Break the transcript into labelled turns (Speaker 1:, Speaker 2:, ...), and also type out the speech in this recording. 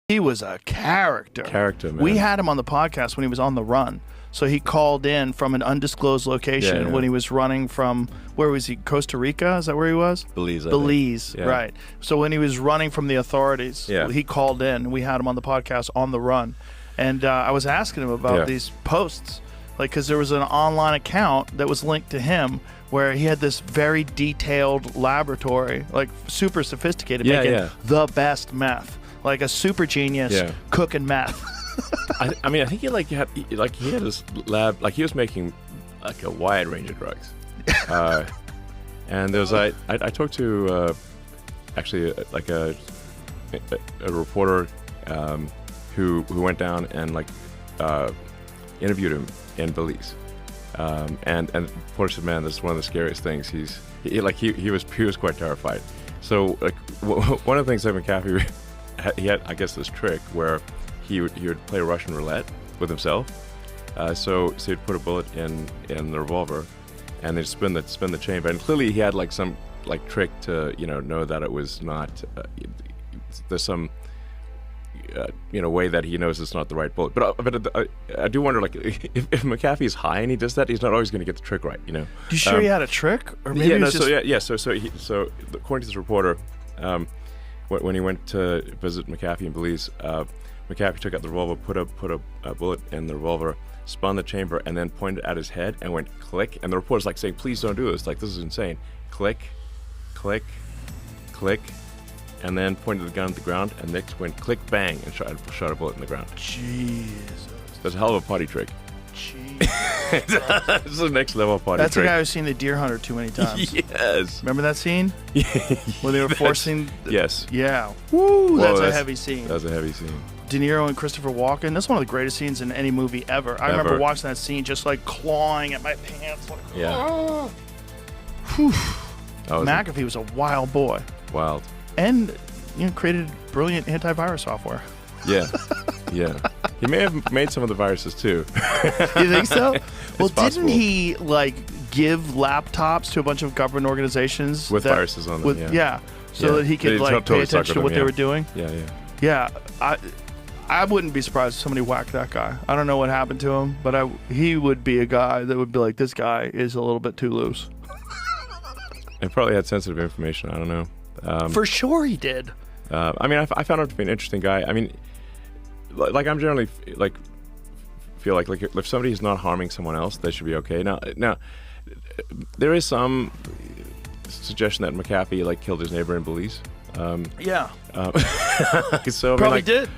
Speaker 1: He was a character.
Speaker 2: Man.
Speaker 1: We had him on the podcast when he was on the run. So he called in from an undisclosed location when he was running from, where was he? Costa Rica? Is that where he was?
Speaker 2: Belize,
Speaker 1: right. So when he was running from the authorities, he called in. We had him on the podcast on the run. And I was asking him about these posts, like, because there was an online account that was linked to him where he had this very detailed laboratory, like super sophisticated, making the best meth, like a super genius cooking meth.
Speaker 2: I mean, I think he had this lab, like he was making like a wide range of drugs. And there was I talked to actually like a reporter who went down and like interviewed him in Belize. And reporter said, man, this is one of the scariest things. He was quite terrified. So like one of the things that McAfee he had, I guess, this trick where he would play Russian roulette with himself. So he'd put a bullet in the revolver, and they'd spin the chamber. And clearly he had like some like trick to know that it was not. There's some way that he knows it's not the right bullet. But I do wonder, like, if McAfee's high and he does that, he's not always going to get the trick right. You
Speaker 1: sure he had a trick, or maybe
Speaker 2: So according to this reporter, when he went to visit McAfee in Belize. McAfee took out the revolver, put a bullet in the revolver, spun the chamber, and then pointed at his head and went click. And the reporter's like saying, "Please don't do this. Like, this is insane." Click, click, click, and then pointed the gun at the ground, and Nick went click, bang, and shot a bullet in the ground.
Speaker 1: Jesus.
Speaker 2: That's a hell of a potty trick.
Speaker 1: Jeez.
Speaker 2: This is the next level of potty trick.
Speaker 1: That's a guy who's seen The Deer Hunter too many times.
Speaker 2: Yes.
Speaker 1: Remember that scene? When they were forcing...
Speaker 2: Yes.
Speaker 1: Yeah. Woo, that's a heavy scene.
Speaker 2: That's a heavy scene.
Speaker 1: De Niro and Christopher Walken. That's one of the greatest scenes in any movie ever. I remember watching that scene just like clawing at my pants. Like, McAfee was a wild boy.
Speaker 2: Wild.
Speaker 1: And created brilliant antivirus software.
Speaker 2: Yeah. He may have made some of the viruses too.
Speaker 1: You think so? Well,
Speaker 2: possible.
Speaker 1: didn't he like give laptops to a bunch of government organizations
Speaker 2: with viruses on them?
Speaker 1: So that he could like pay attention to what they were doing.
Speaker 2: Yeah.
Speaker 1: I wouldn't be surprised if somebody whacked that guy. I don't know what happened to him, but he would be a guy that would be like, this guy is a little bit too loose.
Speaker 2: And probably had sensitive information. I don't know.
Speaker 1: For sure he did.
Speaker 2: I mean, I found him to be an interesting guy. I mean, like I'm generally like feel like if somebody's not harming someone else, they should be okay. Now there is some suggestion that McAfee like killed his neighbor in Belize.
Speaker 1: Yeah.
Speaker 2: So
Speaker 1: probably did.